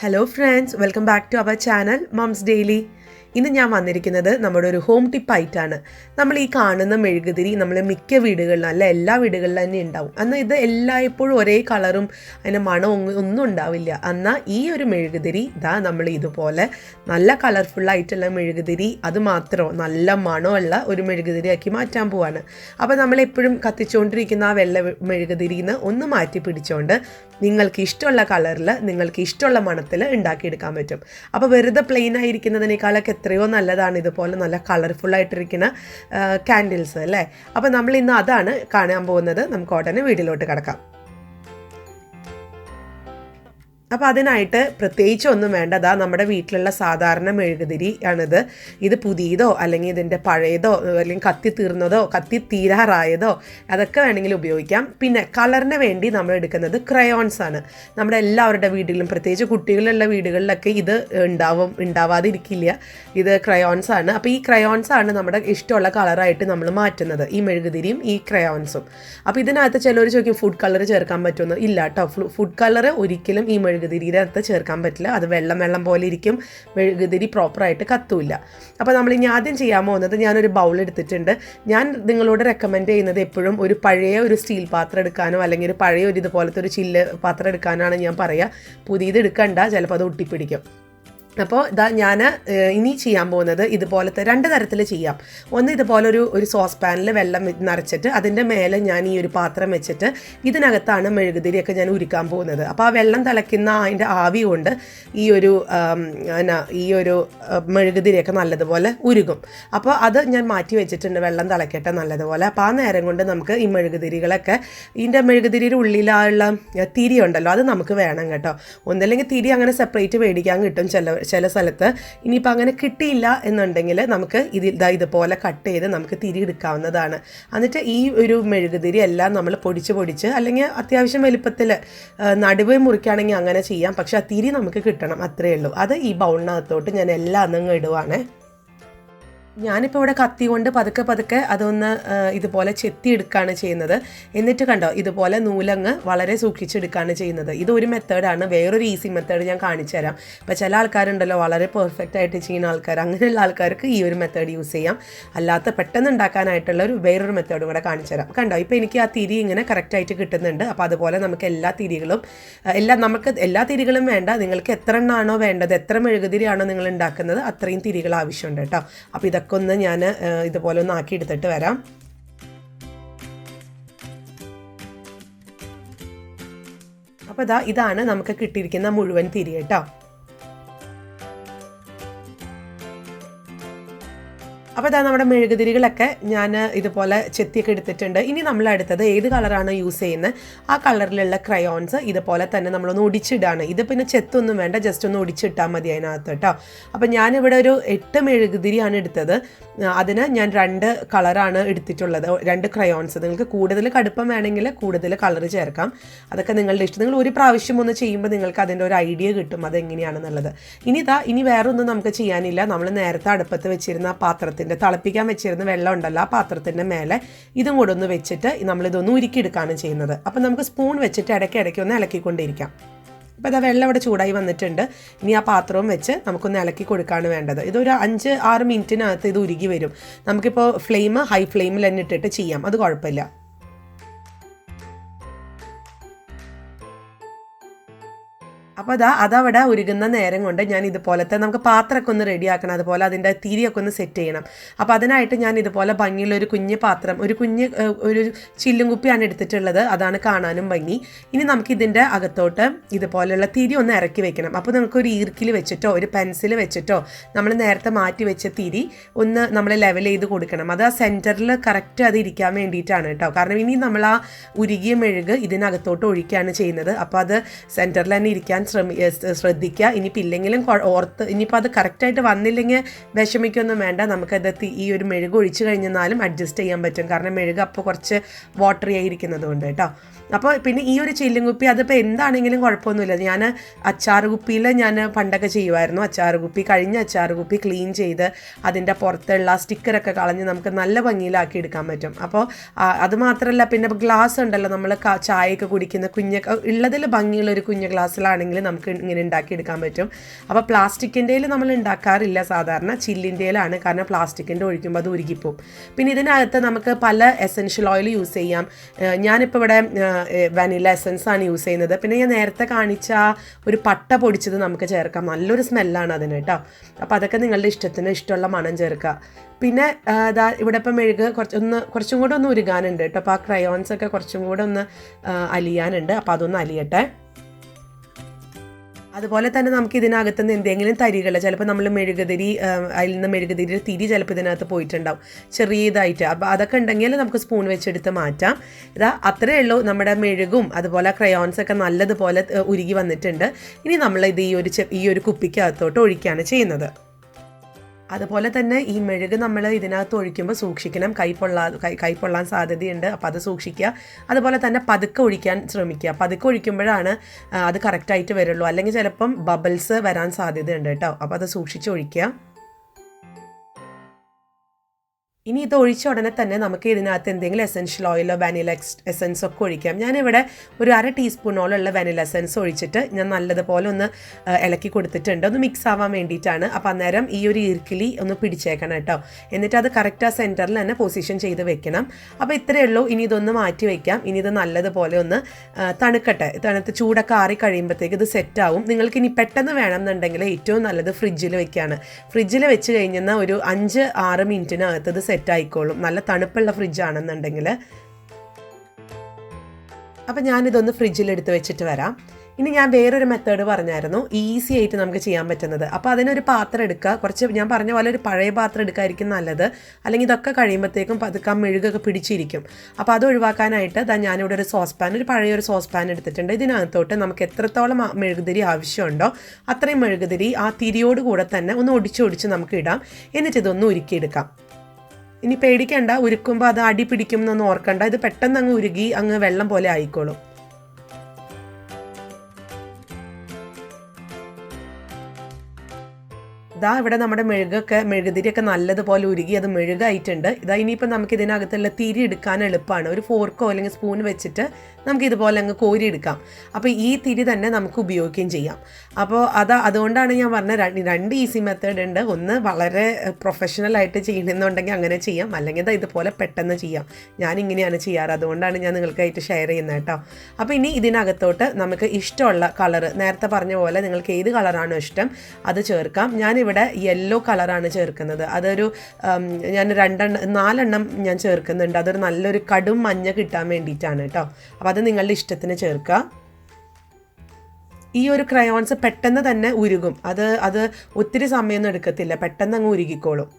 Hello friends, welcome back to our channel Mom's Daily. ഇന്ന് ഞാൻ വന്നിരിക്കുന്നത് നമ്മുടെ ഒരു ഹോം ടിപ്പ് ആയിട്ടാണ്. നമ്മൾ ഈ കാണുന്ന മെഴുകുതിരി നമ്മൾ മിക്ക വീടുകളിലും അല്ല എല്ലാ വീടുകളിലും തന്നെ ഉണ്ടാവും. എന്നാൽ ഇത് എല്ലായ്പ്പോഴും ഒരേ കളറും അതിൻ്റെ മണവും ഒന്നും ഉണ്ടാവില്ല. എന്നാൽ ഈ ഒരു മെഴുകുതിരി ഇതാ നമ്മൾ ഇതുപോലെ നല്ല കളർഫുള്ളായിട്ടുള്ള മെഴുകുതിരി, അത് മാത്രമോ നല്ല മണമുള്ള ഒരു മെഴുകുതിരിയാക്കി മാറ്റാൻ പോവാണ്. അപ്പോൾ നമ്മളെപ്പോഴും കത്തിച്ചുകൊണ്ടിരിക്കുന്ന ആ വെള്ള മെഴുകുതിരിയിൽ നിന്ന് ഒന്ന് മാറ്റി പിടിച്ചുകൊണ്ട് നിങ്ങൾക്ക് ഇഷ്ടമുള്ള കളറിൽ നിങ്ങൾക്ക് ഇഷ്ടമുള്ള മണത്തിൽ ഉണ്ടാക്കിയെടുക്കാൻ പറ്റും. അപ്പോൾ വെറുതെ പ്ലെയിൻ ആയിരിക്കുന്നതിനേക്കാളൊക്കെ എത്രയോ നല്ലതാണ് ഇതുപോലെ നല്ല കളർഫുള്ളായിട്ടിരിക്കുന്ന കാൻഡിൽസ് അല്ലേ. അപ്പോൾ നമ്മൾ ഇന്ന് അതാണ് കാണാൻ പോകുന്നത്. നമുക്ക് ഉടനെ വീഡിയോയിലോട്ട് കിടക്കാം. അപ്പോൾ അതിനായിട്ട് പ്രത്യേകിച്ച് ഒന്നും വേണ്ട. അതാ നമ്മുടെ വീട്ടിലുള്ള സാധാരണ മെഴുകുതിരി ആണിത്. ഇത് പുതിയതോ അല്ലെങ്കിൽ ഇതിൻ്റെ പഴയതോ അല്ലെങ്കിൽ കത്തി തീർന്നതോ കത്തി തീരാറായതോ അതൊക്കെ വേണമെങ്കിൽ ഉപയോഗിക്കാം. പിന്നെ കളറിന് വേണ്ടി നമ്മൾ എടുക്കുന്നത് ക്രയോൺസ് ആണ്. നമ്മുടെ എല്ലാവരുടെ വീട്ടിലും പ്രത്യേകിച്ച് കുട്ടികളുള്ള വീടുകളിലൊക്കെ ഇത് ഉണ്ടാവാതിരിക്കില്ല. ഇത് ക്രയോൺസ് ആണ്. അപ്പോൾ ഈ ക്രയോൺസ് ആണ് നമ്മുടെ ഇഷ്ടമുള്ള കളറായിട്ട് നമ്മൾ മാറ്റുന്നത്, ഈ മെഴുകുതിരിയും ഈ ക്രയോൺസും. അപ്പോൾ ഇതിനകത്ത് ചിലർ ചോദിക്കും ഫുഡ് കളർ ചേർക്കാൻ പറ്റുമെന്ന്. ഇല്ല കേട്ടോ, ഫുഡ് കളർ ഒരിക്കലും ഈ മെഴുകുതിരിയുടെ അകത്ത് ചേർക്കാൻ പറ്റില്ല. അത് വെള്ളം പോലെ ഇരിക്കും, മെഴുകുതിരി പ്രോപ്പറായിട്ട് കത്തൂല്ല. അപ്പോൾ നമ്മൾ ഇനി ആദ്യം ചെയ്യാൻ പോകുന്നത്, ഞാനൊരു ബൗൾ എടുത്തിട്ടുണ്ട്. ഞാൻ നിങ്ങളോട് റെക്കമെൻഡ് ചെയ്യുന്നത് എപ്പോഴും ഒരു പഴയ ഒരു സ്റ്റീൽ പാത്രം എടുക്കാനോ അല്ലെങ്കിൽ ഒരു പഴയ ഒരു ഇതുപോലത്തെ ഒരു ചില്ല് പാത്രം എടുക്കാനാണ് ഞാൻ പറയുക. പുതിയത് എടുക്കണ്ട, ചിലപ്പോൾ അത് ഒട്ടിപ്പിടിക്കും. അപ്പോൾ ഞാൻ ഇനി ചെയ്യാൻ പോകുന്നത് ഇതുപോലത്തെ രണ്ട് തരത്തിൽ ചെയ്യാം. ഒന്ന് ഇതുപോലെ ഒരു സോസ് പാനിൽ വെള്ളം നിറച്ചിട്ട് അതിൻ്റെ മേലെ ഞാൻ ഈ ഒരു പാത്രം വെച്ചിട്ട് ഇതിനകത്താണ് മെഴുകുതിരിയൊക്കെ ഞാൻ ഉരുക്കാൻ പോകുന്നത്. അപ്പോൾ ആ വെള്ളം തിളയ്ക്കുന്ന അതിൻ്റെ ആവി കൊണ്ട് ഈ ഒരു മെഴുകുതിരിയൊക്കെ നല്ലതുപോലെ ഉരുകും. അപ്പോൾ അത് ഞാൻ മാറ്റി വെച്ചിട്ടുണ്ട്, വെള്ളം തിളക്കട്ടെ നല്ലതുപോലെ. അപ്പോൾ ആ നേരം കൊണ്ട് നമുക്ക് ഈ മെഴുകുതിരികളൊക്കെ, ഇതിൻ്റെ മെഴുകുതിരിയുടെ ഉള്ളിലുള്ള തിരി ഉണ്ടല്ലോ, അത് നമുക്ക് വേണം കേട്ടോ. ഒന്നല്ലെങ്കിൽ തിരി അങ്ങനെ സെപ്പറേറ്റ് മേടിക്കാൻ കിട്ടും ചില സ്ഥലത്ത്. ഇനിയിപ്പോൾ അങ്ങനെ കിട്ടിയില്ല എന്നുണ്ടെങ്കിൽ നമുക്ക് ഇതുപോലെ കട്ട് ചെയ്ത് നമുക്ക് തിരി എടുക്കാവുന്നതാണ്. എന്നിട്ട് ഈ ഒരു മെഴുകുതിരി എല്ലാം നമ്മൾ പൊടിച്ച് അല്ലെങ്കിൽ അത്യാവശ്യം വലുപ്പത്തിൽ നടുവ് മുറിക്കുകയാണെങ്കിൽ അങ്ങനെ ചെയ്യാം. പക്ഷെ ആ തിരി നമുക്ക് കിട്ടണം, അത്രയേ ഉള്ളൂ. അത് ഈ ബൗളിനകത്തോട്ട് ഞാൻ എല്ലാം അന്നങ്ങ് ഇടുവാണേ. ഞാനിപ്പോൾ ഇവിടെ കത്തി കൊണ്ട് പതുക്കെ അതൊന്ന് ഇതുപോലെ ചെത്തിയെടുക്കുകയാണ് ചെയ്യുന്നത്. എന്നിട്ട് കണ്ടോ, ഇതുപോലെ നൂലങ്ങ് വളരെ സൂക്ഷിച്ചെടുക്കുകയാണ് ചെയ്യുന്നത്. ഇതൊരു മെത്തേഡാണ്. വേറൊരു ഈസി മെത്തേഡ് ഞാൻ കാണിച്ചു തരാം. ഇപ്പോൾ ചില ആൾക്കാരുണ്ടല്ലോ വളരെ പെർഫെക്റ്റ് ആയിട്ട് ചെയ്യുന്ന ആൾക്കാർ, അങ്ങനെയുള്ള ആൾക്കാർക്ക് ഈ ഒരു മെത്തേഡ് യൂസ് ചെയ്യാം. അല്ലാത്ത പെട്ടെന്ന് ഉണ്ടാക്കാനായിട്ടുള്ള വേറൊരു മെത്തേഡും കൂടെ കാണിച്ചു തരാം. കണ്ടോ, ഇപ്പോൾ എനിക്ക് ആ തിരി ഇങ്ങനെ കറക്റ്റായിട്ട് കിട്ടുന്നുണ്ട്. അപ്പോൾ അതുപോലെ നമുക്ക് എല്ലാ തിരികളും വേണ്ട. നിങ്ങൾക്ക് എത്ര എണ്ണമാണോ വേണ്ടത്, എത്ര മെഴുകുതിരിയാണോ നിങ്ങൾ ഉണ്ടാക്കുന്നത്, അത്രയും തിരികൾ ആവശ്യമുണ്ട് കേട്ടോ. അപ്പോൾ ഇതൊക്കെ ഒന്ന് ഞാൻ ഇതുപോലെ ഒന്ന് ആക്കി എടുത്തിട്ട് വരാം. അപ്പോൾ ഇതാണ് നമുക്ക് കിട്ടിയിരിക്കുന്ന മുഴുവൻ തിരി കേട്ടോ. അപ്പോൾ നമ്മുടെ മെഴുകുതിരികളൊക്കെ ഞാൻ ഇതുപോലെ ചെത്തിയൊക്കെ എടുത്തിട്ടുണ്ട്. ഇനി നമ്മൾ അടുത്തത് ഏത് കളറാണ് യൂസ് ചെയ്യുന്നത്, ആ കളറിലുള്ള ക്രയോൺസ് ഇതുപോലെ തന്നെ നമ്മളൊന്ന് ഒടിച്ചിടാണ്. ഇത് പിന്നെ ചെത്തൊന്നും വേണ്ട, ജസ്റ്റ് ഒന്ന് ഒടിച്ചിട്ടാൽ മതി അതിനകത്ത് കേട്ടോ. അപ്പോൾ ഞാനിവിടെ ഒരു 8 മെഴുകുതിരിയാണ് എടുത്തത്. അതിന് ഞാൻ 2 കളറാണ് എടുത്തിട്ടുള്ളത്, 2 ക്രയോൺസ്. നിങ്ങൾക്ക് കൂടുതൽ കടുപ്പം വേണമെങ്കിൽ കൂടുതൽ കളർ ചേർക്കാം, അതൊക്കെ നിങ്ങളുടെ ഇഷ്ടം. നിങ്ങൾ ഒരു പ്രാവശ്യം ഒന്ന് ചെയ്യുമ്പോൾ നിങ്ങൾക്ക് അതിൻ്റെ ഒരു ഐഡിയ കിട്ടും അതെങ്ങനെയാണെന്നുള്ളത്. ഇനി വേറൊന്നും നമുക്ക് ചെയ്യാനില്ല. നമ്മൾ നേരത്തെ അടുപ്പത്ത് വെച്ചിരുന്ന പാത്രത്തിൻ്റെ തിളപ്പിക്കാൻ വെച്ചിരുന്ന വെള്ളം ഉണ്ടല്ലോ, ആ പാത്രത്തിൻ്റെ മേലെ ഇതും കൂടെ ഒന്ന് വെച്ചിട്ട് നമ്മളിതൊന്ന് ഉരുക്കിയെടുക്കുകയാണ് ചെയ്യുന്നത്. അപ്പം നമുക്ക് സ്പൂൺ വെച്ചിട്ട് ഇടയ്ക്ക് ഒന്ന് ഇളക്കിക്കൊണ്ടിരിക്കാം. അപ്പോൾ വെള്ളം ഇവിടെ ചൂടായി വന്നിട്ടുണ്ട്. ഇനി ആ പാത്രവും വെച്ച് നമുക്കൊന്ന് ഇളക്കി കൊടുക്കുകയാണ് വേണ്ടത്. ഇതൊരു 5-6 മിനിറ്റിനകത്ത് ഇത് ഉരുകി വരും. നമുക്കിപ്പോൾ ഹൈ ഫ്ലെയിമിൽ തന്നെ ഇട്ടിട്ട് ചെയ്യാം, അത് കുഴപ്പമില്ല. അപ്പോൾ അതവിടെ ഉരുകുന്ന നേരം കൊണ്ട് ഞാൻ ഇതുപോലത്തെ നമുക്ക് പാത്രമൊക്കെ ഒന്ന് റെഡിയാക്കണം, അതുപോലെ അതിൻ്റെ തിരിയൊക്കെ ഒന്ന് സെറ്റ് ചെയ്യണം. അപ്പോൾ അതിനായിട്ട് ഞാൻ ഇതുപോലെ ഭംഗിയുള്ളൊരു കുഞ്ഞ് പാത്രം, ഒരു ചില്ലും കുപ്പിയാണ് എടുത്തിട്ടുള്ളത്. അതാണ് കാണാനും ഭംഗി. ഇനി നമുക്ക് ഇതിൻ്റെ അകത്തോട്ട് ഇതുപോലെയുള്ള തിരി ഒന്ന് ഇറക്കി വെക്കണം. അപ്പോൾ നമുക്കൊരു ഈർക്കിൽ വെച്ചിട്ടോ ഒരു പെൻസിൽ വെച്ചിട്ടോ നമ്മൾ നേരത്തെ മാറ്റി വെച്ച തിരി ഒന്ന് നമ്മൾ ലെവൽ ചെയ്ത് കൊടുക്കണം. അത് ആ സെൻറ്ററിൽ കറക്റ്റ് അത് ഇരിക്കാൻ വേണ്ടിയിട്ടാണ് കേട്ടോ. കാരണം ഇനി നമ്മൾ ആ ഉരുകിയ മെഴുക് ഇതിനകത്തോട്ട് ഒഴിക്കുകയാണ് ചെയ്യുന്നത്. അപ്പോൾ അത് സെൻറ്ററിൽ തന്നെ ഇരിക്കാൻ ശ്രദ്ധിക്കുക. ഇനിയിപ്പോൾ ഇല്ലെങ്കിലും ഇനിയിപ്പോൾ അത് കറക്റ്റായിട്ട് വന്നില്ലെങ്കിൽ വിഷമിക്കൊന്നും വേണ്ട. നമുക്കത് ഈ ഒരു മെഴുക് ഒഴിച്ച് കഴിഞ്ഞാലും അഡ്ജസ്റ്റ് ചെയ്യാൻ പറ്റും. കാരണം മെഴുക് അപ്പോൾ കുറച്ച് വാട്ടറി ആയിരിക്കുന്നത് കൊണ്ട് കേട്ടോ. അപ്പോൾ പിന്നെ ഈ ഒരു ചില്ലും കുപ്പി അതിപ്പോൾ എന്താണെങ്കിലും കുഴപ്പമൊന്നുമില്ല. ഞാൻ അച്ചാറ് കുപ്പിയിൽ ഞാൻ പണ്ടൊക്കെ ചെയ്യുമായിരുന്നു. അച്ചാറ് കുപ്പി കഴിഞ്ഞ അച്ചാറ് കുപ്പി ക്ലീൻ ചെയ്ത് അതിൻ്റെ പുറത്തുള്ള സ്റ്റിക്കറൊക്കെ കളഞ്ഞ് നമുക്ക് നല്ല ഭംഗിയിലാക്കി എടുക്കാൻ പറ്റും. അപ്പോൾ അതുമാത്രമല്ല, പിന്നെ ഗ്ലാസ് ഉണ്ടല്ലോ, നമ്മൾ ചായയൊക്കെ കുടിക്കുന്ന ഉള്ളതിൽ ഭംഗിയുള്ള ഒരു കുഞ്ഞ് ഗ്ലാസ്സിലാണെങ്കിൽ നമുക്ക് ഇങ്ങനെ ഉണ്ടാക്കിയെടുക്കാൻ പറ്റും. അപ്പോൾ പ്ലാസ്റ്റിക്കിൻ്റെയിൽ നമ്മൾ ഉണ്ടാക്കാറില്ല, സാധാരണ ചില്ലിൻ്റെയിലാണ്. കാരണം പ്ലാസ്റ്റിക്കിൻ്റെ ഒഴിക്കുമ്പോൾ അത് ഉരുകിപ്പോവും. പിന്നെ ഇതിനകത്ത് നമുക്ക് പല എസെൻഷ്യൽ ഓയിൽ യൂസ് ചെയ്യാം. ഞാനിപ്പോൾ ഇവിടെ വാനില എസൻസ് ആണ് യൂസ് ചെയ്യുന്നത്. പിന്നെ ഞാൻ നേരത്തെ കാണിച്ച ഒരു പട്ട പൊടിച്ചത് നമുക്ക് ചേർക്കാം. നല്ലൊരു സ്മെല്ലാണ് അതിന് കേട്ടോ. അപ്പോൾ അതൊക്കെ നിങ്ങളുടെ ഇഷ്ടമുള്ള മണം ചേർക്കുക. പിന്നെ ഇവിടെ ഇപ്പം മെഴുക് കുറച്ചും കൂടെ ഒന്ന് ഉരുകാനുണ്ട് കേട്ടോ. അപ്പോൾ ആ ക്രയോൺസൊക്കെ കുറച്ചും കൂടെ ഒന്ന് അലിയാനുണ്ട്. അപ്പോൾ അതൊന്ന് അലിയട്ടെ. അതുപോലെ തന്നെ നമുക്ക് ഇതിനകത്തുനിന്ന് എന്തെങ്കിലും തരികൾ, ചിലപ്പോൾ നമ്മൾ മെഴുകുതിരി, അതിൽ നിന്ന് മെഴുകുതിരിയുടെ തിരി ചിലപ്പോൾ ഇതിനകത്ത് പോയിട്ടുണ്ടാവും ചെറിയതായിട്ട്. അപ്പോൾ അതൊക്കെ ഉണ്ടെങ്കിൽ നമുക്ക് സ്പൂൺ വെച്ചെടുത്ത് മാറ്റാം. അത്രയേ ഉള്ളൂ. നമ്മുടെ മെഴുകും അതുപോലെ ക്രയോൺസൊക്കെ നല്ലതുപോലെ ഉരുകി വന്നിട്ടുണ്ട്. ഇനി നമ്മൾ ഇത് ഈ ഒരു കുപ്പിക്കകത്തോട്ട് ഒഴിക്കുകയാണ് ചെയ്യുന്നത്. അതുപോലെ തന്നെ ഈ മെഴുക് നമ്മൾ ഇതിനകത്ത് ഒഴിക്കുമ്പോൾ സൂക്ഷിക്കണം, കൈ പൊള്ളാൻ സാധ്യതയുണ്ട്. അപ്പോൾ അത് സൂക്ഷിക്കുക. അതുപോലെ തന്നെ പതുക്കെ ഒഴിക്കാൻ ശ്രമിക്കുക. പതുക്കെ ഒഴിക്കുമ്പോഴാണ് അത് കറക്റ്റായിട്ട് വരുള്ളൂ. അല്ലെങ്കിൽ ചിലപ്പം ബബിൾസ് വരാൻ സാധ്യതയുണ്ട് കേട്ടോ. അപ്പോൾ അത് സൂക്ഷിച്ച് ഒഴിക്കുക. ഇനി ഇത് ഒഴിച്ച ഉടനെ തന്നെ നമുക്ക് ഇതിനകത്ത് എന്തെങ്കിലും എസെൻഷ്യൽ ഓയിലോ വാനില എസൻസോ ഒക്കെ ഒഴിക്കാം. ഞാനിവിടെ ഒരു 1/2 ടീസ്പൂണോളം വാനില എസൻസ് ഒഴിച്ചിട്ട് ഞാൻ നല്ലതുപോലെ ഒന്ന് ഇളക്കി കൊടുത്തിട്ടുണ്ട്, ഒന്ന് മിക്സ് ആവാൻ വേണ്ടിയിട്ടാണ്. അപ്പോൾ അന്നേരം ഈ ഒരു ഈർക്കിലി ഒന്ന് പിടിച്ചേക്കണം കേട്ടോ. എന്നിട്ട് അത് കറക്റ്റ് ആ സെൻറ്ററിൽ തന്നെ പൊസിഷൻ ചെയ്ത് വെക്കണം. അപ്പോൾ ഇത്രയേ ഉള്ളൂ. ഇനി ഇതൊന്ന് മാറ്റി വയ്ക്കാം. ഇനി ഇത് നല്ലതുപോലെ ഒന്ന് തണുക്കട്ടെ. തണുത്ത് ചൂടൊക്കെ ആറി കഴിയുമ്പോഴത്തേക്ക് ഇത് സെറ്റാവും. നിങ്ങൾക്ക് ഇനി പെട്ടെന്ന് വേണമെന്നുണ്ടെങ്കിൽ ഏറ്റവും നല്ലത് ഫ്രിഡ്ജിൽ വെക്കുകയാണ്. ഫ്രിഡ്ജിൽ വെച്ച് കഴിഞ്ഞാൽ ഒരു 5-6 മിനിറ്റിനകത്ത് ഇത് സെറ്റ് ആയിക്കോളും. നല്ല തണുപ്പുള്ള ഫ്രിഡ്ജാണെന്നുണ്ടെങ്കിൽ. അപ്പം ഞാനിതൊന്ന് ഫ്രിഡ്ജിലെടുത്ത് വെച്ചിട്ട് വരാം. ഇനി ഞാൻ വേറൊരു മെത്തേഡ് പറഞ്ഞായിരുന്നു, ഈസി ആയിട്ട് നമുക്ക് ചെയ്യാൻ പറ്റുന്നത്. അപ്പോൾ അതിനൊരു പാത്രം എടുക്കുക. കുറച്ച് ഞാൻ പറഞ്ഞ പോലെ ഒരു പഴയ പാത്രം എടുക്കാതിരിക്കും നല്ലത്. അല്ലെങ്കിൽ ഇതൊക്കെ കഴിയുമ്പോഴത്തേക്കും പതുക്കെ മെഴുകൊക്കെ പിടിച്ചിരിക്കും. അപ്പോൾ അത് ഒഴിവാക്കാനായിട്ട് ഞാനിവിടെ ഒരു പഴയൊരു സോസ് പാൻ എടുത്തിട്ടുണ്ട്. ഇതിനകത്തോട്ട് നമുക്ക് എത്രത്തോളം മെഴുകുതിരി ആവശ്യമുണ്ടോ അത്രയും മെഴുകുതിരി ആ തിരിയോട് കൂടെ തന്നെ ഒന്ന് ഒടിച്ച് നമുക്ക് ഇടാം. എന്നിട്ട് ഇതൊന്ന് ഉരുക്കിയെടുക്കാം. ഇനി പേടിക്കേണ്ട, ഉരുക്കുമ്പോൾ അത് അടി പിടിക്കും എന്നൊന്നും ഓർക്കണ്ട. ഇത് പെട്ടെന്ന് അങ്ങ് ഉരുകി അങ്ങ് വെള്ളം പോലെ ആയിക്കോളും. ഇവിടെ നമ്മുടെ മെഴുകുതിരിയൊക്കെ നല്ലതുപോലെ ഉരുകി അത് മെഴുകായിട്ടുണ്ട്. ഇനിയിപ്പോൾ നമുക്ക് ഇതിനകത്തുള്ള തിരി എടുക്കാൻ എളുപ്പമാണ്. ഒരു ഫോർക്കോ അല്ലെങ്കിൽ സ്പൂൺ വെച്ചിട്ട് നമുക്ക് ഇതുപോലെ അങ്ങ് കോരിയെടുക്കാം. അപ്പോൾ ഈ തിരി തന്നെ നമുക്ക് ഉപയോഗിക്കുകയും ചെയ്യാം. അപ്പോൾ അതുകൊണ്ടാണ് ഞാൻ പറഞ്ഞ രണ്ട് ഈസി മെത്തേഡ് ഉണ്ട്. ഒന്ന് വളരെ പ്രൊഫഷണലായിട്ട് ചെയ്യണമെന്നുണ്ടെങ്കിൽ അങ്ങനെ ചെയ്യാം, അല്ലെങ്കിൽ ഇതുപോലെ പെട്ടെന്ന് ചെയ്യാം. ഞാനിങ്ങനെയാണ് ചെയ്യാറ്, അതുകൊണ്ടാണ് ഞാൻ നിങ്ങൾക്കായിട്ട് ഷെയർ ചെയ്യുന്നത് കേട്ടോ. അപ്പോൾ ഇനി ഇതിനകത്തോട്ട് നമുക്ക് ഇഷ്ടമുള്ള കളർ, നേരത്തെ പറഞ്ഞ പോലെ നിങ്ങൾക്ക് ഏത് കളറാണോ ഇഷ്ടം അത് ചേർക്കാം. ഞാനിവിടെ യെല്ലോ കളറാണ് ചേർക്കുന്നത്. അതൊരു ഞാൻ 4 ഞാൻ ചേർക്കുന്നുണ്ട്. അതൊരു നല്ലൊരു കടും മഞ്ഞ കിട്ടാൻ വേണ്ടിയിട്ടാണ് കേട്ടോ. അപ്പോൾ അത് നിങ്ങളുടെ ഇഷ്ടത്തിന് ചേർക്കുക. ഈ ഒരു ക്രയോൺസ് പെട്ടെന്ന് തന്നെ ഉരുകും. അത് ഒത്തിരി സമയമൊന്നും എടുക്കത്തില്ല, പെട്ടെന്ന് അങ്ങ് ഉരുകിക്കോളും.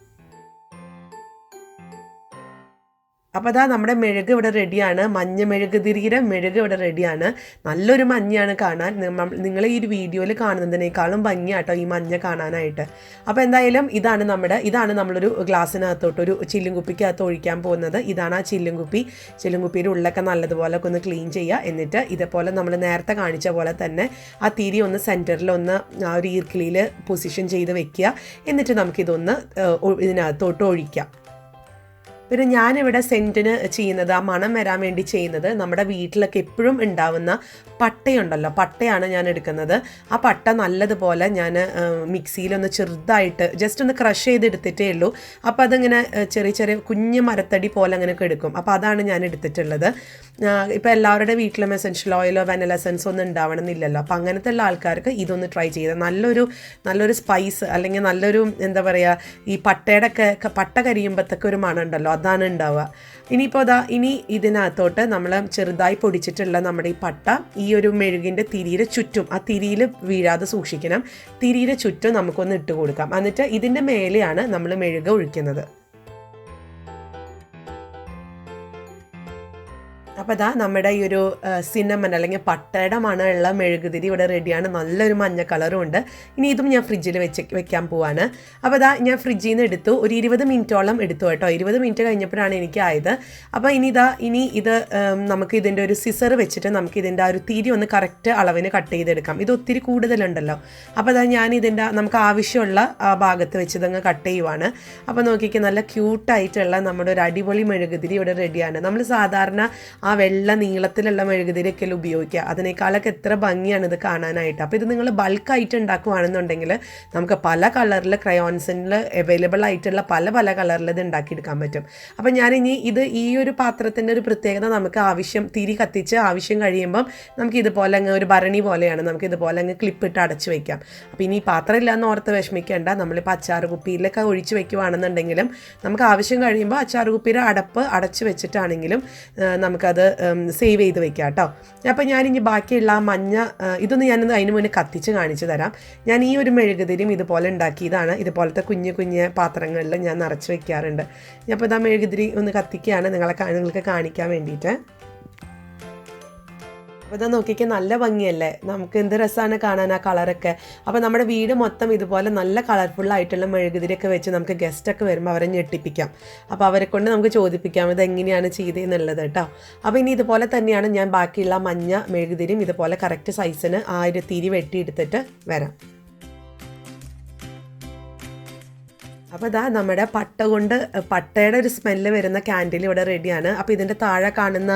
അപ്പോൾ നമ്മുടെ മെഴുക് ഇവിടെ റെഡിയാണ്. മഞ്ഞ മെഴുകുതിരിയുടെ മെഴുക് ഇവിടെ റെഡിയാണ്. നല്ലൊരു മഞ്ഞയാണ് കാണാൻ. നിങ്ങൾ ഈ ഒരു വീഡിയോയിൽ കാണുന്നതിനേക്കാളും ഭംഗിയാട്ടോ ഈ മഞ്ഞ കാണാനായിട്ട്. അപ്പോൾ എന്തായാലും ഇതാണ് നമ്മളൊരു ഗ്ലാസ്സിനകത്തോട്ട് ഒരു ചില്ലും കുപ്പിക്കകത്ത് ഒഴിക്കാൻ പോകുന്നത്. ഇതാണ് ആ ചില്ലും കുപ്പിയുടെ ഉള്ളൊക്കെ നല്ലതുപോലെ ഒന്ന് ക്ലീൻ ചെയ്യുക. എന്നിട്ട് ഇതേപോലെ നമ്മൾ നേരത്തെ കാണിച്ച പോലെ തന്നെ ആ തിരി ഒന്ന് സെൻറ്ററിൽ ഒന്ന് ആ ഒരു ഈർക്കിളിയിൽ പൊസിഷൻ ചെയ്ത് വെക്കുക. എന്നിട്ട് നമുക്കിതൊന്ന് ഇതിനകത്തോട്ട് ഒഴിക്കാം. പിന്നെ ഞാനിവിടെ സെൻറ്റിന് ചെയ്യുന്നത്, ആ മണം വരാൻ വേണ്ടി ചെയ്യുന്നത്, നമ്മുടെ വീട്ടിലൊക്കെ എപ്പോഴും ഉണ്ടാവുന്ന പട്ടയുണ്ടല്ലോ, പട്ടയാണ് ഞാൻ എടുക്കുന്നത്. ആ പട്ട നല്ലതുപോലെ ഞാൻ മിക്സിയിലൊന്ന് ചെറുതായിട്ട് ജസ്റ്റ് ഒന്ന് ക്രഷ് ചെയ്തെടുത്തിട്ടേ ഉള്ളൂ. അപ്പോൾ അതിങ്ങനെ ചെറിയ കുഞ്ഞ് മരത്തടി പോലെ അങ്ങനെയൊക്കെ എടുക്കും. അപ്പോൾ അതാണ് ഞാൻ എടുത്തിട്ടുള്ളത്. ഇപ്പോൾ എല്ലാവരുടെ വീട്ടിലും എസെൻഷ്യൽ ഓയിലോ വാനില എസൻസോ ഒന്നും ഉണ്ടാവണമെന്നില്ലല്ലോ. അപ്പോൾ അങ്ങനത്തെ ഉള്ള ആൾക്കാർക്ക് ഇതൊന്ന് ട്രൈ ചെയ്ത് നല്ലൊരു സ്പൈസ്, അല്ലെങ്കിൽ നല്ലൊരു എന്താ പറയുക, ഈ പട്ട കരിയുമ്പോഴത്തേക്ക് ഒരു മണം ഉണ്ടല്ലോ, അതാണ് ഉണ്ടാവുക. ഇനിയിപ്പോൾ ഇനി ഇതിനകത്തോട്ട് നമ്മൾ ചെറുതായി പൊടിച്ചിട്ടുള്ള നമ്മുടെ ഈ പട്ട ഈ ഒരു മെഴുകിൻ്റെ തിരിയുടെ ചുറ്റും, ആ തിരിയിൽ വീഴാതെ സൂക്ഷിക്കണം, തിരിയുടെ ചുറ്റും നമുക്കൊന്ന് ഇട്ട് കൊടുക്കാം. എന്നിട്ട് ഇതിൻ്റെ മേലെയാണ് നമ്മൾ മെഴുക് ഒഴിക്കുന്നത്. അപ്പോൾ അപ്പോൾ അതാ നമ്മുടെ ഈ ഒരു സിനമൺ അല്ലെങ്കിൽ പട്ടയുടെ മണമുള്ള മെഴുകുതിരി ഇവിടെ റെഡിയാണ്. നല്ലൊരു മഞ്ഞ കളറും ഉണ്ട്. ഇനി ഇതും ഞാൻ ഫ്രിഡ്ജിൽ വെക്കാൻ പോവാണ്. അപ്പോൾ അതാ ഞാൻ ഫ്രിഡ്ജിൽ നിന്ന് എടുത്തു. ഒരു 20 മിനിറ്റോളം എടുത്തു കേട്ടോ. 20 മിനിറ്റ് കഴിഞ്ഞപ്പോഴാണ് എനിക്കായത്. അപ്പോൾ ഇനി ഇത് നമുക്ക് ഇതിൻ്റെ ഒരു സിസർ വെച്ചിട്ട് നമുക്ക് ഇതിൻ്റെ ആ ഒരു തിരി ഒന്ന് കറക്റ്റ് അളവിന് കട്ട് ചെയ്തെടുക്കാം. ഇത് ഒത്തിരി കൂടുതലുണ്ടല്ലോ. അപ്പോൾ അതാ ഞാൻ നമുക്ക് ആവശ്യമുള്ള ആ ഭാഗത്ത് വെച്ച് ഇതങ്ങ് കട്ട് ചെയ്യുവാണ്. അപ്പോൾ നോക്കിക്കുക, നല്ല ക്യൂട്ടായിട്ടുള്ള നമ്മുടെ ഒരു അടിപൊളി മെഴുകുതിരി ഇവിടെ റെഡിയാണ്. നമ്മൾ സാധാരണ ആ വെള്ള നീളത്തിലുള്ള മെഴുകുതിരിയൊക്കെ ഉപയോഗിക്കുക. അതിനേക്കാളൊക്കെ എത്ര ഭംഗിയാണ് ഇത് കാണാനായിട്ട്. അപ്പോൾ ഇത് നിങ്ങൾ ബൾക്കായിട്ട് ഉണ്ടാക്കുകയാണെന്നുണ്ടെങ്കിൽ നമുക്ക് പല കളറിൽ ക്രയോൺസിൽ അവൈലബിൾ ആയിട്ടുള്ള പല കളറിൽ ഇത് ഉണ്ടാക്കിയെടുക്കാൻ പറ്റും. അപ്പോൾ ഞാനിനി ഈ ഒരു പാത്രത്തിൻ്റെ ഒരു പ്രത്യേകത, നമുക്ക് തിരി കത്തിച്ച് ആവശ്യം കഴിയുമ്പം നമുക്ക് ഇതുപോലെ അങ്ങ് ഒരു ഭരണി പോലെയാണ്, നമുക്ക് ഇതുപോലെ അങ്ങ് ക്ലിപ്പിട്ട് അടച്ചു വയ്ക്കാം. അപ്പോൾ ഇനി പാത്രം ഇല്ലയെന്ന് ഓർത്ത് വിഷമിക്കേണ്ട. നമ്മളിപ്പോൾ അച്ചാറ് കുപ്പിയിലൊക്കെ ഒഴിച്ച് വയ്ക്കുവാണെന്നുണ്ടെങ്കിലും നമുക്ക് ആവശ്യം കഴിയുമ്പോൾ അച്ചാറ് കുപ്പിയുടെ അടപ്പ് അടച്ച് വെച്ചിട്ടാണെങ്കിലും നമുക്കത് സേവ് ചെയ്ത് വെക്കാം കേട്ടോ. അപ്പോൾ ഞാനിനി ബാക്കിയുള്ള ആ മഞ്ഞ ഇതൊന്ന് ഞാനൊന്ന് അതിന് മുന്നേ കത്തിച്ച് കാണിച്ചു തരാം. ഞാൻ ഈ ഒരു മെഴുകുതിരിയും ഇതുപോലെ ഉണ്ടാക്കിയതാണ്. ഇതുപോലത്തെ കുഞ്ഞു പാത്രങ്ങളിൽ ഞാൻ നിറച്ച് വെക്കാറുണ്ട്. അപ്പോൾ ഇതാ മെഴുകുതിരി ഒന്ന് കത്തിക്കുകയാണ് നിങ്ങൾക്ക് കാണിക്കാൻ വേണ്ടിയിട്ട്. അപ്പോൾ ഇതാ നോക്കിക്കാൻ നല്ല ഭംഗിയല്ലേ, നമുക്ക് എന്ത് രസമാണ് കാണാൻ ആ കളറൊക്കെ. അപ്പോൾ നമ്മുടെ വീട് മൊത്തം ഇതുപോലെ നല്ല കളർഫുള്ളായിട്ടുള്ള മെഴുകുതിരിയൊക്കെ വെച്ച് നമുക്ക് ഗസ്റ്റൊക്കെ വരുമ്പോൾ അവരെ ഞെട്ടിപ്പിക്കാം. അപ്പോൾ അവരെ കൊണ്ട് നമുക്ക് ചോദിപ്പിക്കാം ഇതെങ്ങനെയാണ് ചെയ്തതെന്നുള്ളത് കേട്ടോ. അപ്പോൾ ഇനി ഇതുപോലെ തന്നെയാണ് ഞാൻ ബാക്കിയുള്ള മഞ്ഞ മെഴുകുതിരിയും ഇതുപോലെ കറക്റ്റ് സൈസിന് ആ ഒരു തിരി വെട്ടിയെടുത്തിട്ട് വരാം. അപ്പോൾ ഇതാ നമ്മുടെ പട്ടയുടെ ഒരു സ്മെല്ല് വരുന്ന ക്യാൻഡിൽ ഇവിടെ റെഡിയാണ്. അപ്പോൾ ഇതിൻ്റെ താഴെ കാണുന്ന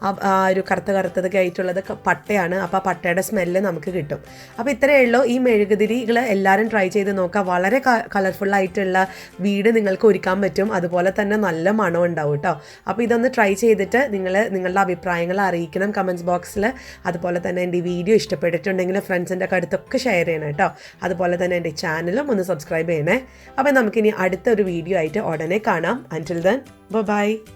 ആ ഒരു കറുത്തതൊക്കെ ആയിട്ടുള്ളത് പട്ടയാണ്. അപ്പോൾ ആ പട്ടയുടെ സ്മെല്ല് നമുക്ക് കിട്ടും. അപ്പോൾ ഇത്രയേ ഉള്ളൂ. ഈ മെഴുകുതിരികൾ എല്ലാവരും ട്രൈ ചെയ്ത് നോക്കുക. വളരെ കളർഫുള്ളായിട്ടുള്ള വീട് നിങ്ങൾക്ക് ഒരുക്കാൻ പറ്റും. അതുപോലെ തന്നെ നല്ല മണം ഉണ്ടാവും കേട്ടോ. അപ്പോൾ ഇതൊന്ന് ട്രൈ ചെയ്തിട്ട് നിങ്ങളുടെ അഭിപ്രായങ്ങൾ അറിയിക്കണം കമൻറ്റ്സ് ബോക്സിൽ. അതുപോലെ തന്നെ എൻ്റെ ഈ വീഡിയോ ഇഷ്ടപ്പെട്ടിട്ടുണ്ടെങ്കിൽ ഫ്രണ്ട്സിൻ്റെ ഒക്കെ അടുത്തൊക്കെ ഷെയർ ചെയ്യണം കേട്ടോ. അതുപോലെ തന്നെ എൻ്റെ ചാനലും ഒന്ന് സബ്സ്ക്രൈബ് ചെയ്യണേ. അപ്പോൾ നമുക്കിനി അടുത്തൊരു വീഡിയോ ആയിട്ട് ഉടനെ കാണാം. Until then, bye bye.